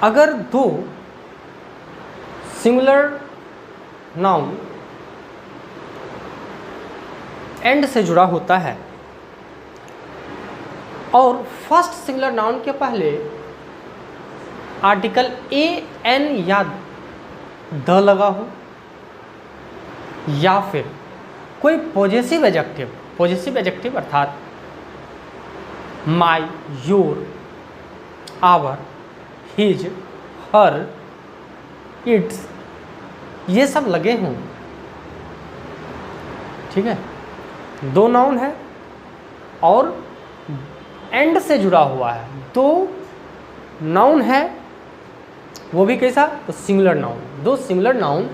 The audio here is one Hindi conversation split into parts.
अगर दो सिंगुलर नाउन एंड से जुड़ा होता है और फर्स्ट सिंगुलर नाउन के पहले आर्टिकल ए एन या द लगा हो, या फिर कोई पॉजेसिव एडजेक्टिव अर्थात my, your, our, his, her, its, ये सब लगे हों। ठीक है, दो नाउन है और एंड से जुड़ा हुआ है, दो नाउन है, वो भी कैसा, तो सिंगुलर नाउन। दो सिंगुलर नाउन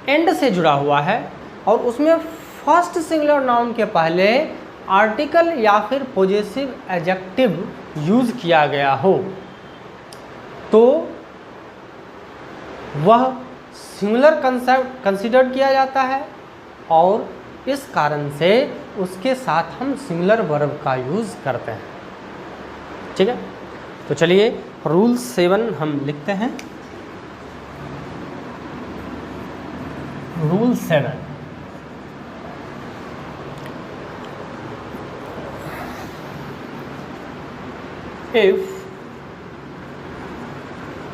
एंड से जुड़ा हुआ है और उसमें फर्स्ट सिंगुलर नाउन के पहले आर्टिकल या फिर पॉजेसिव एडजेक्टिव यूज किया गया हो, तो वह सिंगुलर कंसेप्ट कंसिडर किया जाता है और इस कारण से उसके साथ हम सिंगुलर वर्ब का यूज करते हैं। ठीक है, तो चलिए रूल 7 हम लिखते हैं। Rule 7, if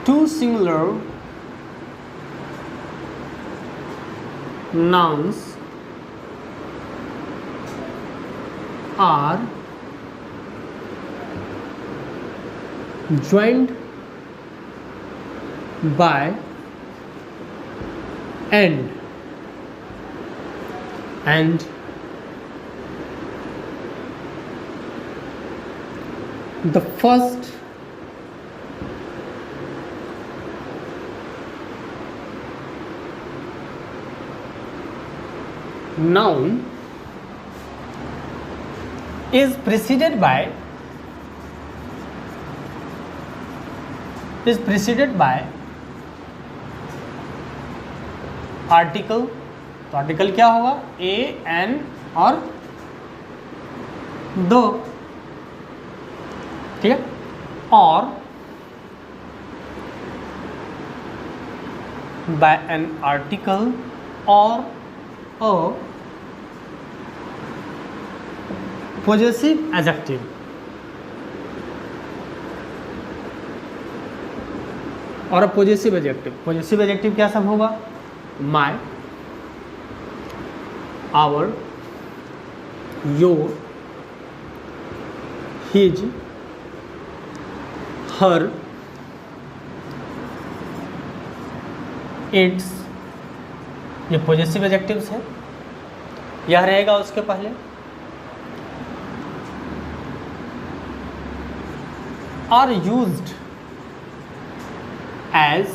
two singular nouns are joined by and the first noun is preceded by article, तो आर्टिकल क्या होगा, ए एन और दो। ठीक है, और बाय एन आर्टिकल और अ पॉजेसिव एडजेक्टिव। और पॉजेसिव एडजेक्टिव क्या सब होगा, my, our, your, his, her, its, ये पॉजेसिव एडजेक्टिव्स हैं। यह रहेगा उसके पहले। Are used as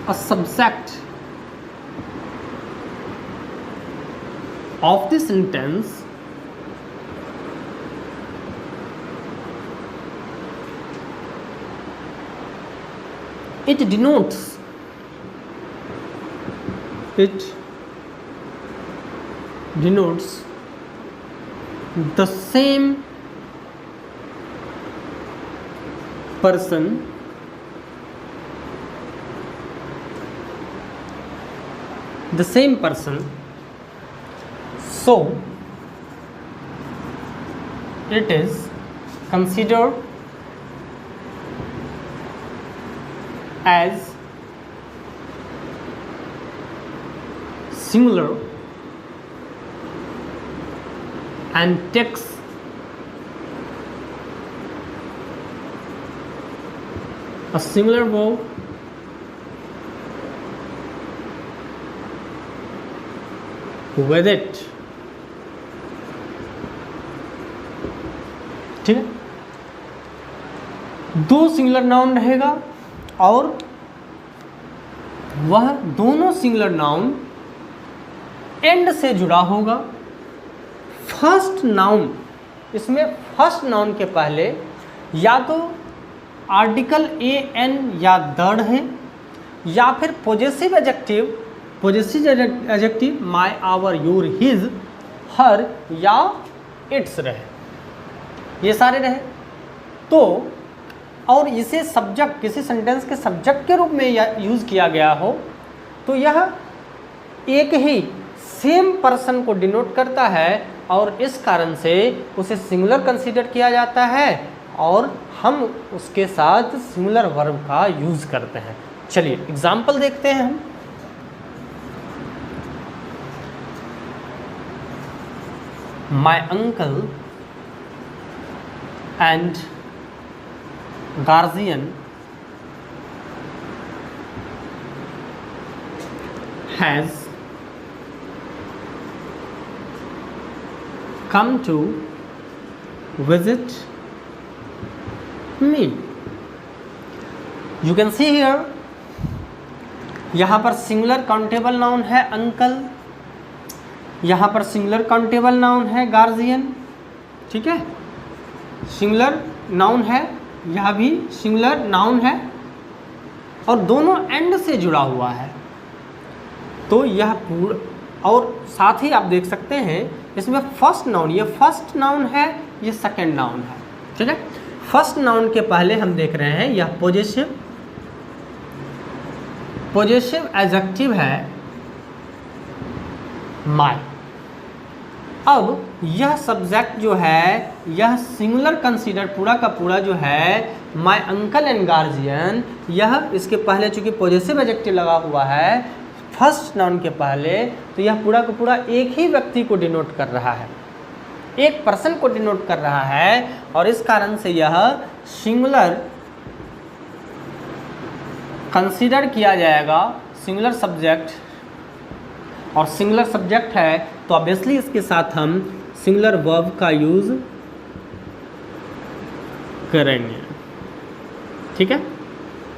a subject of the sentence it denotes the same person so it is considered as singular and takes a singular verb with it। ठीक है, दो सिंगुलर नाउन रहेगा और वह दोनों सिंगुलर नाउन एंड से जुड़ा होगा। फर्स्ट नाउन, इसमें फर्स्ट नाउन के पहले या तो आर्टिकल ए एन या द है या फिर possessive adjective my, our, your, his, her या इट्स रहे। ये सारे रहे। तो और इसे सब्जेक्ट, किसी सेंटेंस के सब्जेक्ट के रूप में यूज़ किया गया हो तो यह एक ही सेम पर्सन को डिनोट करता है और इस कारण से उसे सिंगुलर कंसीडर किया जाता है और हम उसके साथ सिंगुलर वर्ब का यूज़ करते हैं। चलिए एग्जाम्पल देखते हैं हम। My uncle and guardian has come to visit me. You can see here, यहाँ पर सिंगुलर काउंटेबल नाउन है अंकल, यहाँ पर सिंगुलर काउंटेबल नाउन है गार्जियन, ठीक है, सिंगुलर नाउन है, यह भी सिंगुलर नाउन है और दोनों एंड से जुड़ा हुआ है। तो यह पूरा, और साथ ही आप देख सकते हैं इसमें फर्स्ट नाउन, ये फर्स्ट नाउन है, ये सेकंड नाउन है, ठीक है। फर्स्ट नाउन के पहले हम देख रहे हैं यह पॉजेसिव एडजेक्टिव है माय। अब यह सब्जेक्ट जो है यह सिंगुलर कंसीडर पूरा का पूरा जो है माय अंकल एंड गार्जियन, यह इसके पहले चूंकि पॉजेसिव एडजेक्टिव लगा हुआ है फर्स्ट नाउन के पहले, तो यह पूरा का पूरा एक ही व्यक्ति को डिनोट कर रहा है, एक पर्सन को डिनोट कर रहा है और इस कारण से यह सिंगुलर कंसीडर किया जाएगा, सिंगुलर सब्जेक्ट, और सिंगुलर सब्जेक्ट है तो ऑब्वियसली इसके साथ हम सिंगुलर वर्ब का यूज करेंगे, ठीक है।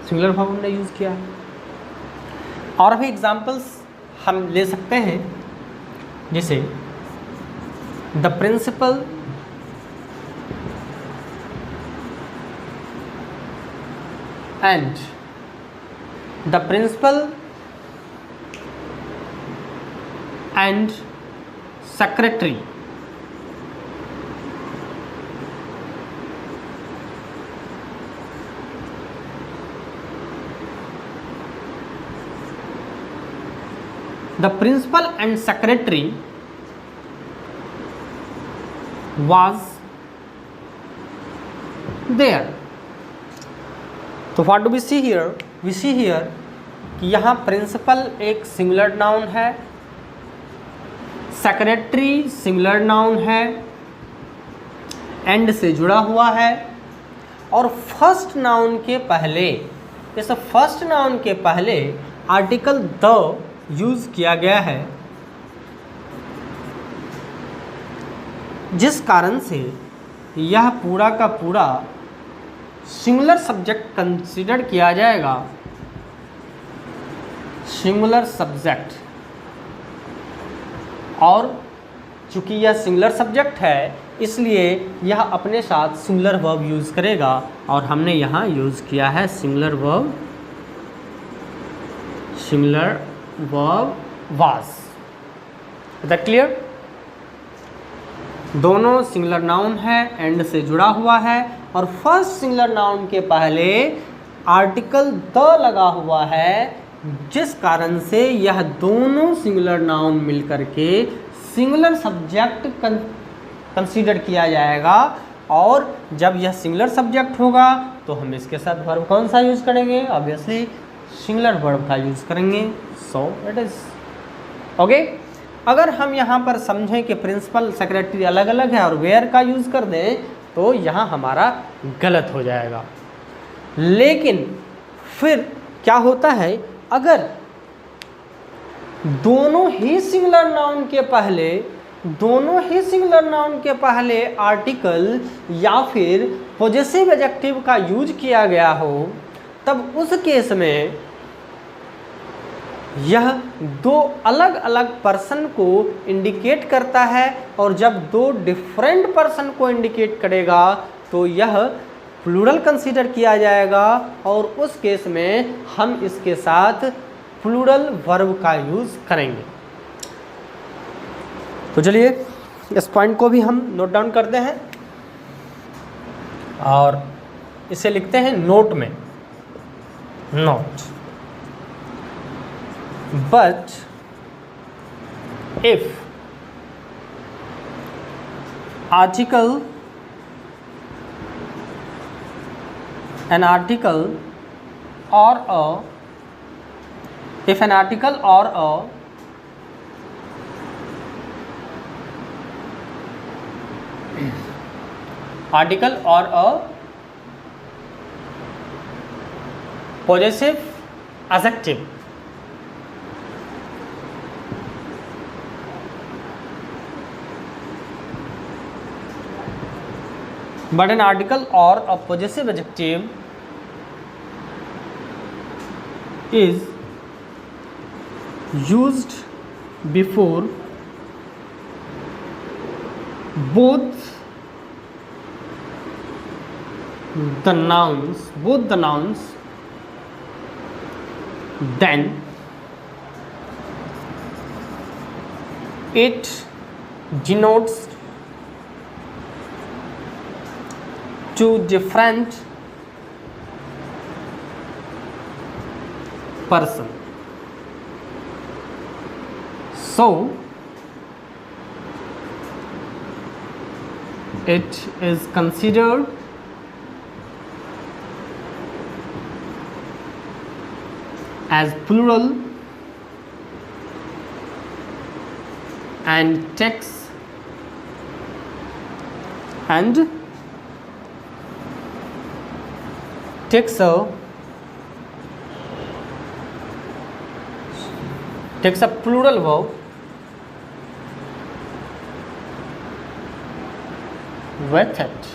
सिंगुलर वर्ब हमने यूज किया है। और भी एग्जांपल्स हम ले सकते हैं, जैसे the principal and secretary, the principal and secretary was there. तो what do we see here? We see here कि यहाँ प्रिंसिपल एक सिंगुलर नाउन है, सेक्रेटरी सिंगुलर नाउन है, एंड से जुड़ा हुआ है और फर्स्ट नाउन के पहले, इस फर्स्ट नाउन के पहले आर्टिकल द यूज किया गया है, जिस कारण से यह पूरा का पूरा सिंगुलर सब्जेक्ट कंसीडर किया जाएगा, सिंगुलर सब्जेक्ट। और चूंकि यह सिंगुलर सब्जेक्ट है इसलिए यह अपने साथ सिंगुलर वर्ब यूज़ करेगा और हमने यहाँ यूज़ किया है singular verb was. Is that clear? दोनों सिंगुलर नाउन है, एंड से जुड़ा हुआ है और फर्स्ट सिंगुलर नाउन के पहले आर्टिकल द लगा हुआ है, जिस कारण से यह दोनों सिंगुलर नाउन मिलकर के सिंगुलर सब्जेक्ट कंसीडर किया जाएगा। और जब यह सिंगुलर सब्जेक्ट होगा तो हम इसके साथ वर्ब कौन सा यूज़ करेंगे? ऑब्वियसली सिंगुलर वर्ब का यूज़ करेंगे। So it is okay. अगर हम यहाँ पर समझें कि प्रिंसिपल सेक्रेटरी अलग अलग है और वेयर का यूज़ कर दें तो यहाँ हमारा गलत हो जाएगा। लेकिन फिर क्या होता है, अगर दोनों ही सिंगुलर नाउन के पहले आर्टिकल या फिर पॉजेसिव एडजेक्टिव का यूज किया गया हो, तब उस केस में यह दो अलग अलग पर्सन को इंडिकेट करता है और जब दो डिफरेंट पर्सन को इंडिकेट करेगा तो यह प्लूरल कंसीडर किया जाएगा और उस केस में हम इसके साथ प्लूरल वर्ब का यूज़ करेंगे। तो चलिए इस पॉइंट को भी हम नोट डाउन करते हैं। और इसे लिखते हैं नोट में, note. But if article an article or a if an article or a article or a possessive adjective but an article or a possessive adjective is used before both the nouns, then it denotes two different person. So it is considered as plural and takes a plural verb with it.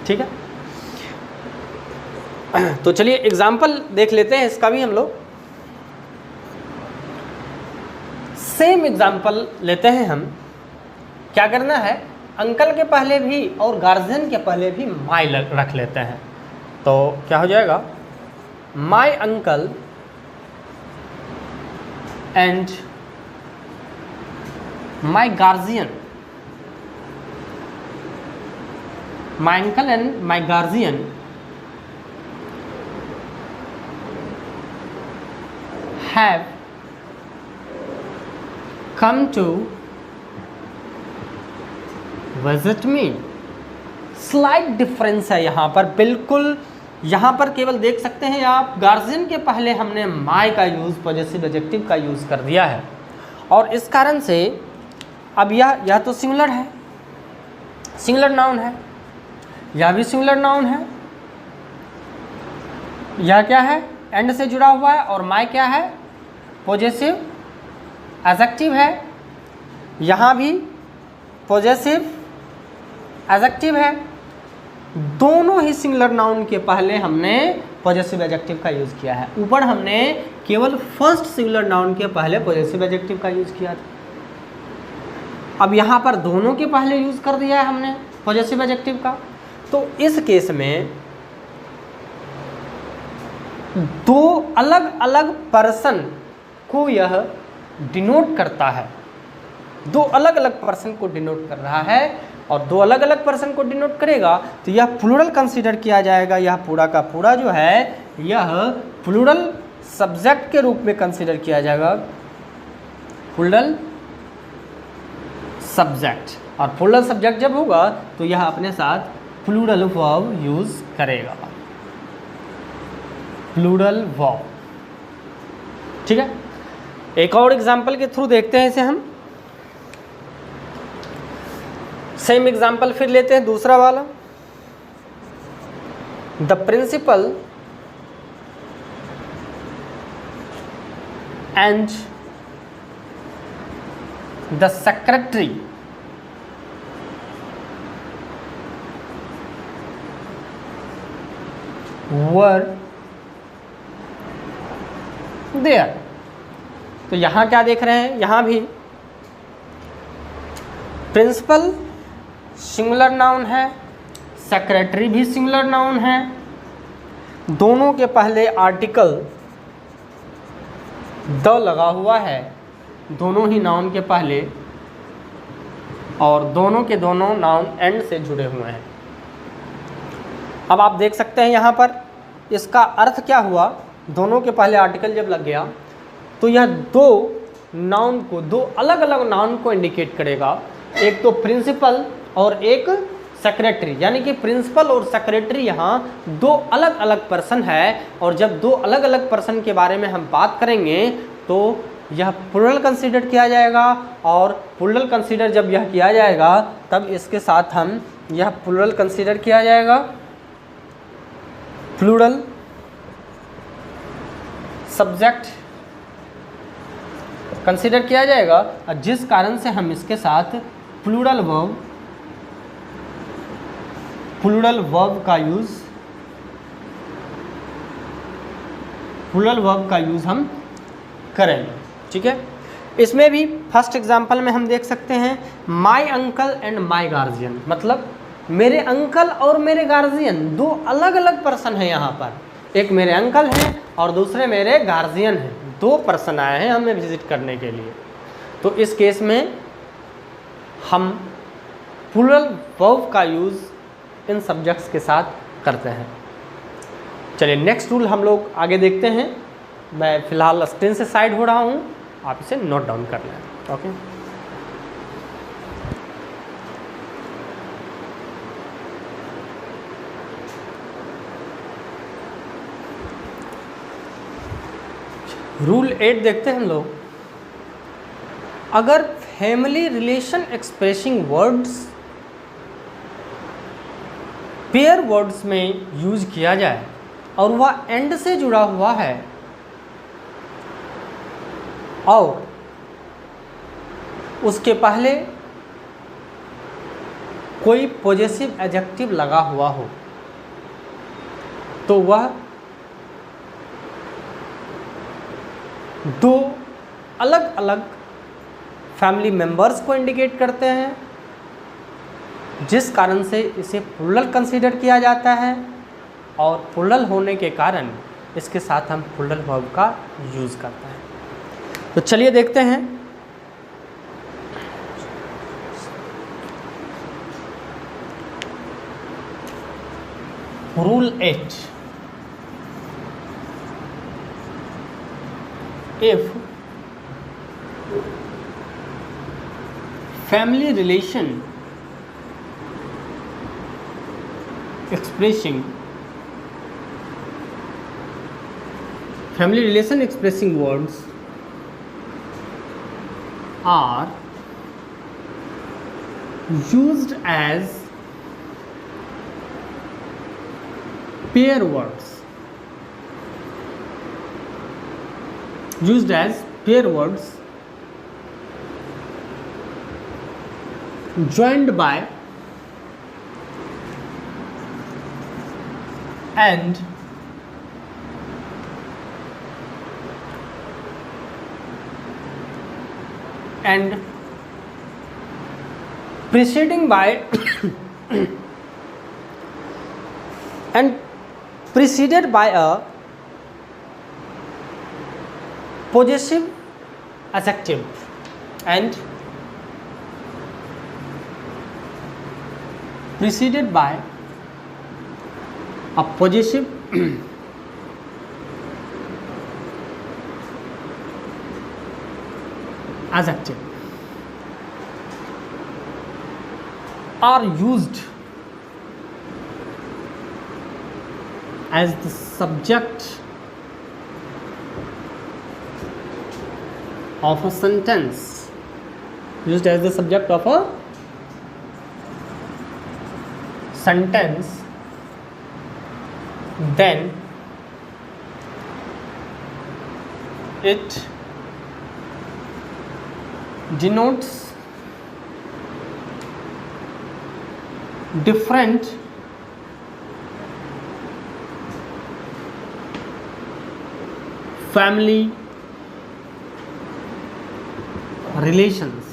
ठीक है, तो चलिए एग्जाम्पल देख लेते हैं इसका भी हम लोग। सेम एग्जाम्पल लेते हैं हम। क्या करना है, अंकल के पहले भी और गार्जियन के पहले भी माई रख लेते हैं। तो क्या हो जाएगा, my uncle and my guardian, my uncle and my guardian have come to visit me। Slight difference है यहाँ पर, बिल्कुल यहाँ पर केवल देख सकते हैं आप, गार्जियन के पहले हमने माई का यूज़, पॉजेसिव एडजेक्टिव का यूज़ कर दिया है। और इस कारण से अब यह तो सिंगुलर है, सिंगुलर नाउन है, यह भी सिंगुलर नाउन है, यह क्या है, एंड से जुड़ा हुआ है, और माई क्या है, पॉजेसिव एडजेक्टिव है, यहाँ भी पॉजेसिव एडजेक्टिव है। दोनों ही सिंगुलर नाउन के पहले हमने पॉजेसिव एडजेक्टिव का यूज़ किया है। ऊपर हमने केवल फर्स्ट सिंगुलर नाउन के पहले पॉजेसिव एडजेक्टिव का यूज़ किया था। अब यहाँ पर दोनों के पहले यूज़ कर दिया है हमने पॉजेसिव एडजेक्टिव का। तो इस केस में दो अलग अलग पर्सन को यह डिनोट करता है, दो अलग अलग पर्सन को डिनोट कर रहा है, और दो अलग अलग पर्सन को डिनोट करेगा तो यह प्लूरल कंसीडर किया जाएगा। यह पूरा का पूरा जो है यह प्लूरल सब्जेक्ट के रूप में कंसीडर किया जाएगा, प्लूरल सब्जेक्ट। और प्लूरल सब्जेक्ट जब होगा तो यह अपने साथ प्लूरल वर्ब यूज करेगा, प्लूरल वर्ब। ठीक है, एक और एग्जाम्पल के थ्रू देखते हैं इसे हम। सेम एग्जाम्पल फिर लेते हैं, दूसरा वाला। The principal and the secretary were there. तो यहां क्या देख रहे हैं, यहां भी प्रिंसिपल सिंगुलर नाउन है, सेक्रेटरी भी सिंगुलर नाउन है, दोनों के पहले आर्टिकल द लगा हुआ है, दोनों ही नाउन के पहले, और दोनों के दोनों नाउन एंड से जुड़े हुए हैं। अब आप देख सकते हैं यहाँ पर इसका अर्थ क्या हुआ, दोनों के पहले आर्टिकल जब लग गया तो यह दो नाउन को, दो अलग अलग नाउन को इंडिकेट करेगा, एक तो प्रिंसिपल और एक सेक्रेटरी, यानी कि प्रिंसिपल और सेक्रेटरी यहाँ दो अलग अलग पर्सन है। और जब दो अलग अलग पर्सन के बारे में हम बात करेंगे तो यह प्लूरल कंसीडर किया जाएगा, और प्लूरल कंसीडर जब यह किया जाएगा तब इसके साथ हम यह प्लूरल कंसीडर किया जाएगा, प्लूरल सब्जेक्ट कंसीडर किया जाएगा, और जिस कारण से हम इसके साथ प्लूरल वर्ब का यूज़ हम करेंगे। ठीक है, इसमें भी फर्स्ट एग्जांपल में हम देख सकते हैं my uncle and my guardian, मतलब मेरे अंकल और मेरे गार्जियन दो अलग अलग पर्सन हैं यहाँ पर, एक मेरे अंकल हैं और दूसरे मेरे गार्जियन हैं, दो पर्सन आए हैं हमें विजिट करने के लिए। तो इस केस में हम प्लूरल वर्ब का यूज़ इन सब्जेक्ट्स के साथ करते हैं। चलिए नेक्स्ट रूल हम लोग आगे देखते हैं। मैं फ़िलहाल स्क्रीन से साइड हो रहा हूँ, आप इसे नोट डाउन कर लें। ओके, रूल 8 देखते हैं हम लोग। अगर family relation expressing words pair words में यूज किया जाए और वह एंड से जुड़ा हुआ है और उसके पहले कोई पॉजेसिव एडजेक्टिव लगा हुआ हो, तो वह दो अलग अलग फैमिली मेंबर्स को इंडिकेट करते हैं, जिस कारण से इसे प्लूरल कंसीडर किया जाता है, और प्लूरल होने के कारण इसके साथ हम प्लूरल वर्ब का यूज़ करते हैं। तो चलिए देखते हैं। Rule 8, if family relation expressing words are used as pair words, joined by and preceding by and preceded by a possessive adjective and preceded by a possessive adjective are used as the subject of a sentence, then it denotes different family relations.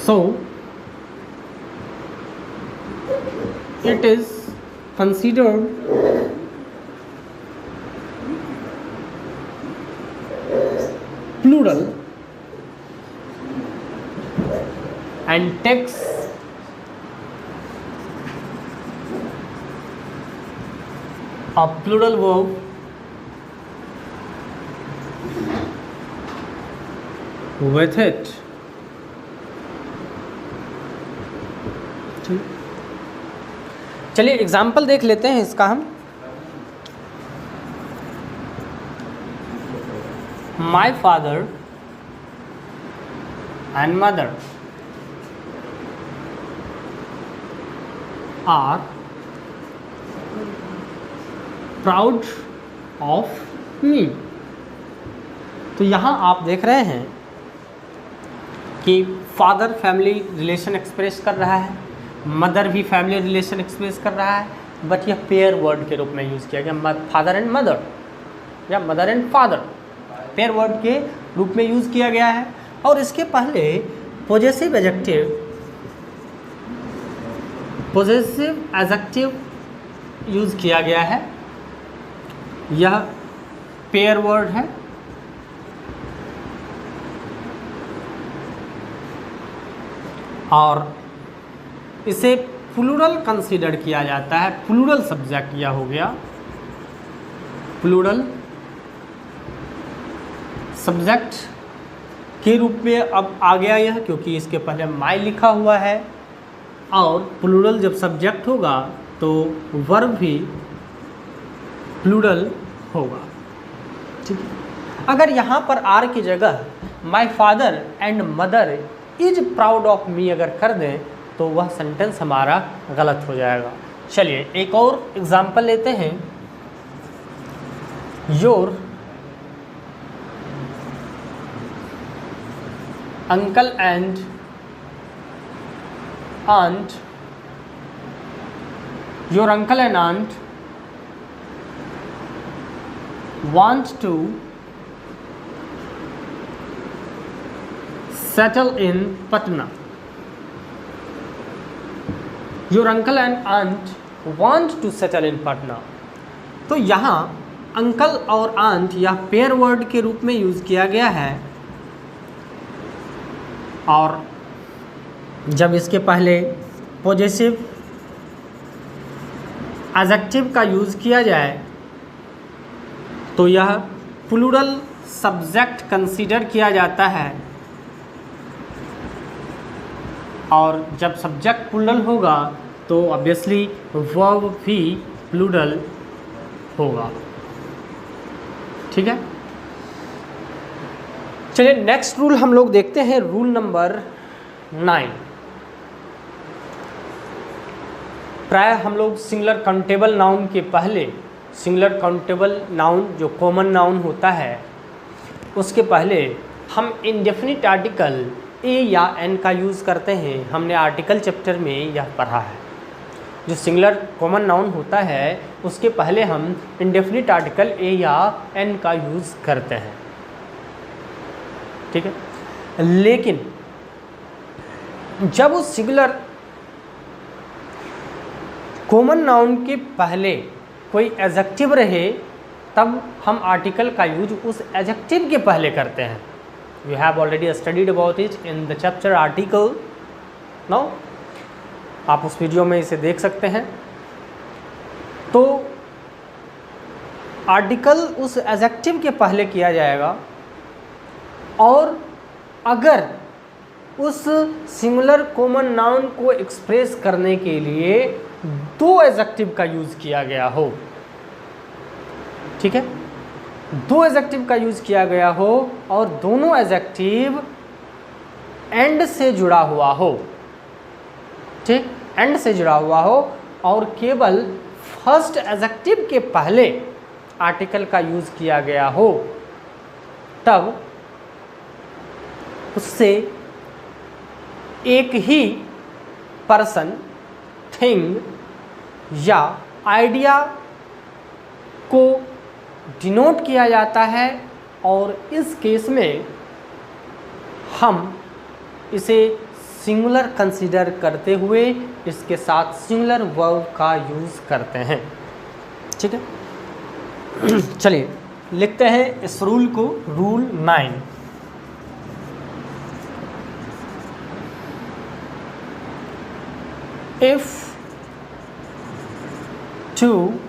So it is considered plural and takes a plural verb with it. चलिए एग्जाम्पल देख लेते हैं इसका हम। My father and mother are proud of me. तो यहाँ आप देख रहे हैं कि फादर फैमिली रिलेशन एक्सप्रेस कर रहा है, मदर भी फैमिली रिलेशन एक्सप्रेस कर रहा है, बट यह पेयर वर्ड के रूप में यूज़ किया गया, फादर एंड मदर या mother and father pair word के रूप में यूज़ किया गया है। और इसके पहले पॉजेसिव एडजेक्टिव यूज़ किया गया है। यह पेयर वर्ड है और इसे प्लूरल कंसीडर किया जाता है। प्लूरल सब्जेक्ट यह हो गया, प्लूरल सब्जेक्ट के रूप में अब आ गया यह, क्योंकि इसके पहले माई लिखा हुआ है। और प्लूरल जब सब्जेक्ट होगा तो वर्ब भी प्लूरल होगा, ठीक है। अगर यहाँ पर आर की जगह माई father and mother is proud of मी अगर कर दें तो वह सेंटेंस हमारा गलत हो जाएगा। चलिए एक और एग्जाम्पल लेते हैं। Your uncle and aunt, your uncle and aunt want to settle in Patna. Your uncle and aunt want to settle in Patna. तो यहाँ अंकल और आंट या पेयर वर्ड के रूप में यूज़ किया गया है, और जब इसके पहले पॉजेसिव एडजेक्टिव का यूज़ किया जाए तो यह प्लूरल सब्जेक्ट कंसीडर किया जाता है, और जब सब्जेक्ट प्लूरल होगा तो ऑब्वियसली वर्ब भी प्लूरल होगा, ठीक है। चलिए नेक्स्ट रूल हम लोग देखते हैं, रूल नंबर 9। प्राय हम लोग सिंगुलर काउंटेबल नाउन के पहले, सिंगुलर काउंटेबल नाउन जो कॉमन नाउन होता है उसके पहले हम इंडेफिनिट आर्टिकल ए या एन का यूज़ करते हैं। हमने आर्टिकल चैप्टर में यह पढ़ा है। जो सिंगुलर कॉमन नाउन होता है उसके पहले हम इंडेफिनिट आर्टिकल ए या एन का यूज़ करते हैं, ठीक है। लेकिन जब उस सिंगुलर कॉमन नाउन के पहले कोई एडजेक्टिव रहे तब हम आर्टिकल का यूज उस एडजेक्टिव के पहले करते हैं। We have already studied about it in the chapter article. Now आप उस वीडियो में इसे देख सकते हैं। तो आर्टिकल उस एडजेक्टिव के पहले किया जाएगा, और अगर उस सिंगुलर कॉमन नाउन को एक्सप्रेस करने के लिए दो एडजेक्टिव का यूज़ किया गया हो, ठीक है, दो एडजेक्टिव का यूज़ किया गया हो और दोनों एडजेक्टिव एंड से जुड़ा हुआ हो, ठीक, एंड से जुड़ा हुआ हो, और केवल फर्स्ट एडजेक्टिव के पहले आर्टिकल का यूज़ किया गया हो, तब उससे एक ही पर्सन, थिंग या आइडिया को डिनोट किया जाता है, और इस केस में हम इसे सिंगुलर कंसीडर करते हुए इसके साथ सिंगुलर वर्ब का यूज़ करते हैं, ठीक है। चलिए लिखते हैं इस रूल को, rule 9। if two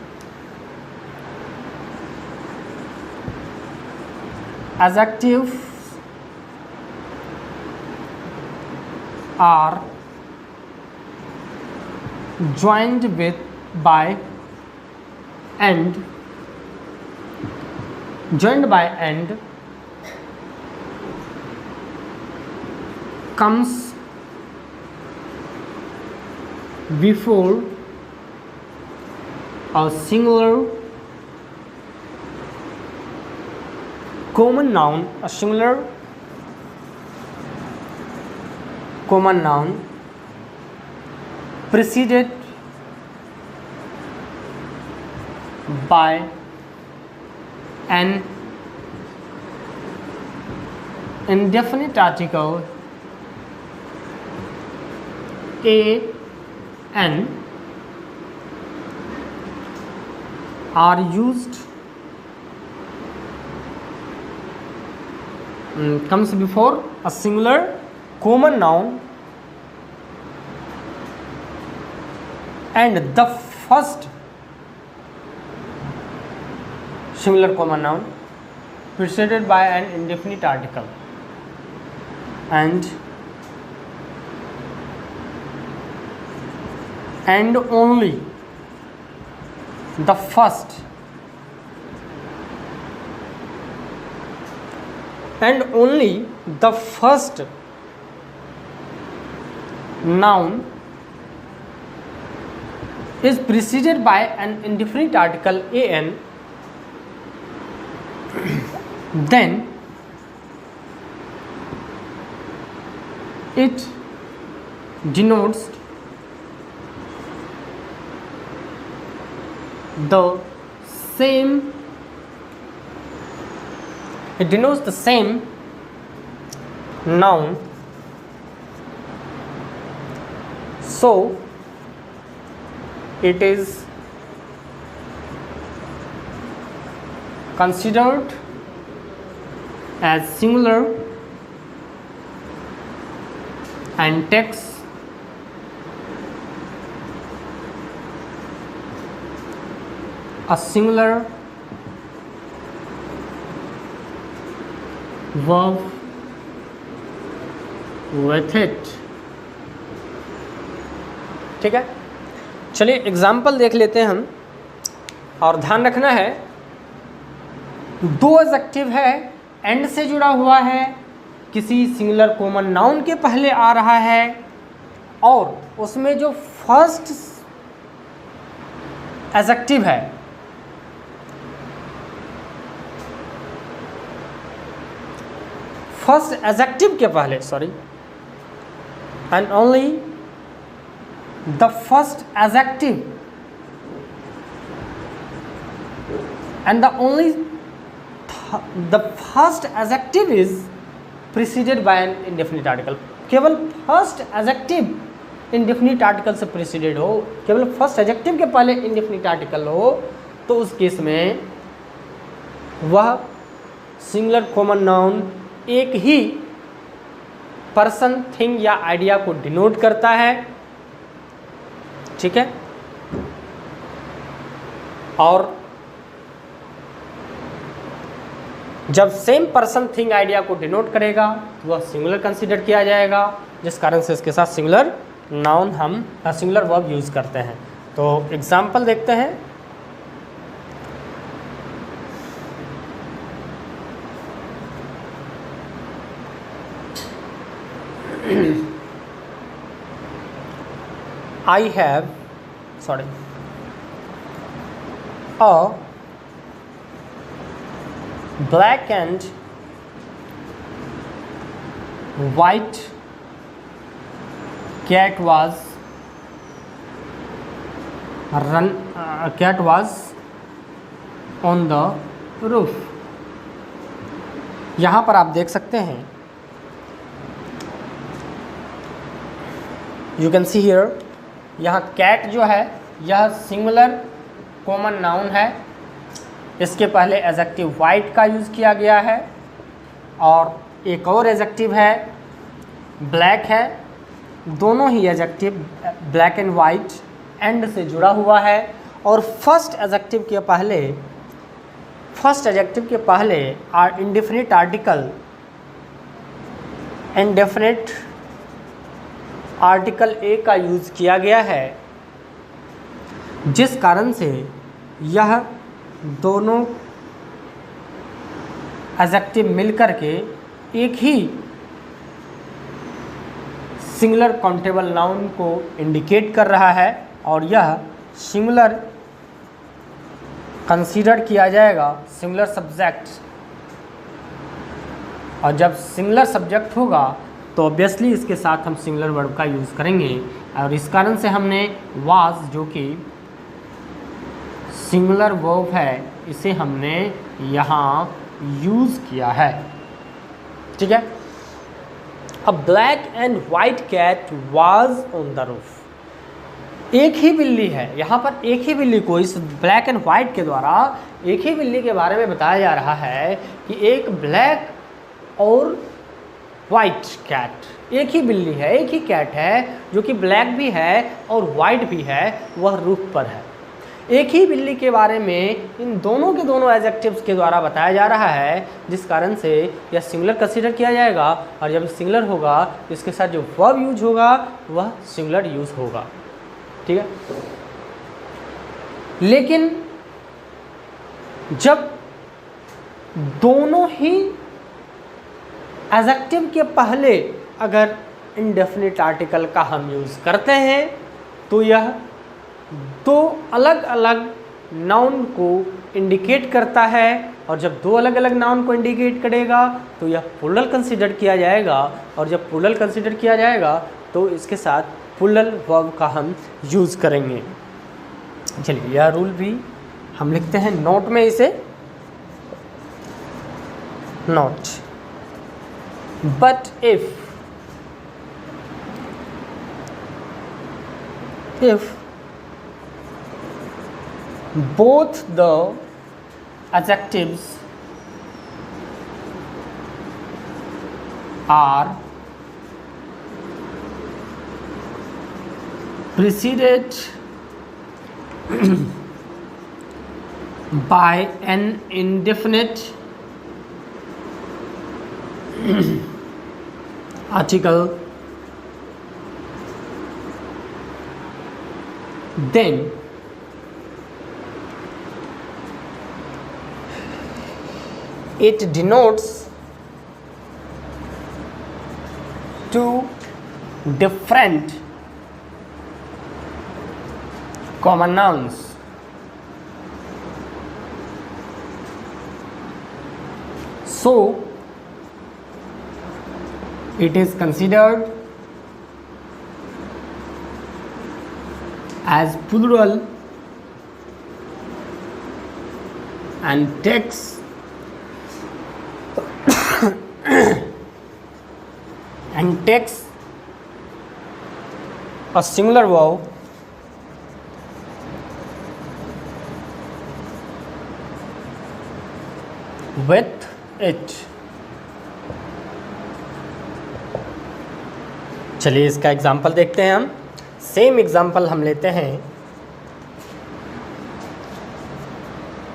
adjectives are joined with by and comes before a singular common noun, preceded by an indefinite article an are used comes before a singular common noun and the first singular common noun preceded by an indefinite article and only the first noun is preceded by an indefinite article an, then it denotes the same noun, so it is considered as singular and takes a singular verb with it। ठीक है, चलिए एग्जाम्पल देख लेते हैं हम। और ध्यान रखना है, दो एडजेक्टिव है, एंड से जुड़ा हुआ है, किसी सिंगुलर कॉमन नाउन के पहले आ रहा है, और उसमें जो फर्स्ट एडजेक्टिव है फर्स्ट एडजेक्टिव के पहले and only the first adjective and the first adjective is preceded by an indefinite article। केवल फर्स्ट एडजेक्टिव इंडेफिनिट आर्टिकल से प्रीसीडेड हो, केवल फर्स्ट एडजेक्टिव के पहले इंडेफिनिट आर्टिकल हो, तो उस केस में वह सिंगुलर कॉमन नाउन एक ही पर्सन, थिंग या आइडिया को डिनोट करता है। ठीक है, और जब सेम पर्सन थिंग आइडिया को डिनोट करेगा तो वह सिंगुलर कंसीडर किया जाएगा, जिस कारण से इसके साथ सिंगुलर नाउन हम सिंगुलर वर्ब यूज करते हैं। तो एग्जाम्पल देखते हैं। I have a black and white cat was on the roof। यहाँ पर आप देख सकते हैं, यू कैन सी हियर, यहाँ कैट जो है यह सिंगुलर कॉमन नाउन है, इसके पहले एडजेक्टिव वाइट का यूज़ किया गया है, और एक और एडजेक्टिव है ब्लैक है, दोनों ही adjective black and white end से जुड़ा हुआ है और फर्स्ट एडजेक्टिव के पहले इंडेफिनिट आर्टिकल ए का यूज़ किया गया है, जिस कारण से यह दोनों एडजेक्टिव मिलकर के एक ही सिंगुलर काउंटेबल नाउन को इंडिकेट कर रहा है और यह सिंगुलर कंसीडर किया जाएगा सिंगुलर सब्जेक्ट। और जब सिंगुलर सब्जेक्ट होगा तो ऑब्वियसली इसके साथ हम सिंगुलर वर्ब का यूज़ करेंगे और इस कारण से हमने वाज जो कि सिंगुलर वर्ब है इसे हमने यहाँ यूज़ किया है। ठीक है। A black and white cat was on the roof. एक ही बिल्ली है, यहाँ पर एक ही बिल्ली को इस ब्लैक एंड वाइट के द्वारा एक ही बिल्ली के बारे में बताया जा रहा है कि एक ब्लैक और वाइट कैट, एक ही बिल्ली है, एक ही कैट है जो कि ब्लैक भी है और वाइट भी है, वह रूफ पर है। एक ही बिल्ली के बारे में इन दोनों के दोनों एडजेक्टिव्स के द्वारा बताया जा रहा है, जिस कारण से यह सिंगुलर कंसीडर किया जाएगा और जब सिंगुलर होगा तो इसके साथ जो वर्ब यूज होगा वह सिंगुलर यूज होगा। ठीक है। लेकिन जब दोनों ही एडजेक्टिव के पहले अगर इंडेफिनिट आर्टिकल का हम यूज़ करते हैं तो यह दो अलग अलग नाउन को इंडिकेट करता है और जब दो अलग अलग नाउन को इंडिकेट करेगा तो यह प्लूरल कंसीडर किया जाएगा और जब प्लूरल कंसीडर किया जाएगा तो इसके साथ प्लूरल वर्ब का हम यूज़ करेंगे। चलिए यह रूल भी हम लिखते हैं नोट में, इसे note. But if both the adjectives are preceded by an indefinite article, then it denotes two different common nouns. So it is considered as plural and takes a singular verb with it. चलिए इसका एग्जाम्पल देखते हैं हम। सेम एग्जाम्पल हम लेते हैं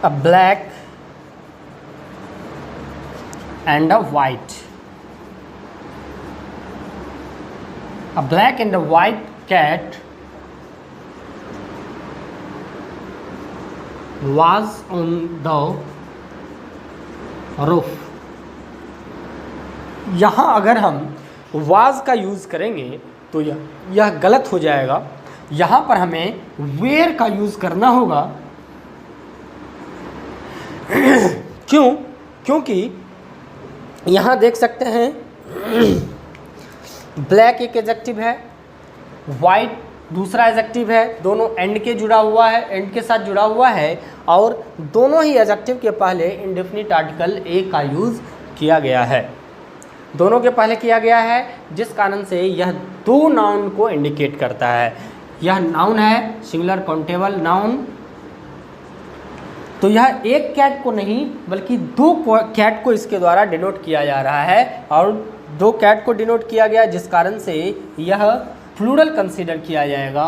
अ black and a white. A black and a white cat was on the roof। यहाँ अगर हम was का यूज़ करेंगे तो यह गलत हो जाएगा। यहाँ पर हमें where का यूज़ करना होगा। क्यों? क्योंकि यहाँ देख सकते हैं ब्लैक एक एडजेक्टिव है, वाइट दूसरा एडजेक्टिव है, दोनों एंड के जुड़ा हुआ है, एंड के साथ जुड़ा हुआ है और दोनों ही एडजेक्टिव के पहले इंडेफिनिट आर्टिकल ए का यूज़ किया गया है। दोनों के पहले किया गया है जिस कारण से यह दो नाउन को इंडिकेट करता है। यह नाउन है सिंगुलर काउंटेबल नाउन, तो यह एक कैट को नहीं बल्कि दो कैट को इसके द्वारा डिनोट किया जा रहा है और दो कैट को डिनोट किया गया जिस कारण से यह प्लूरल कंसीडर किया जाएगा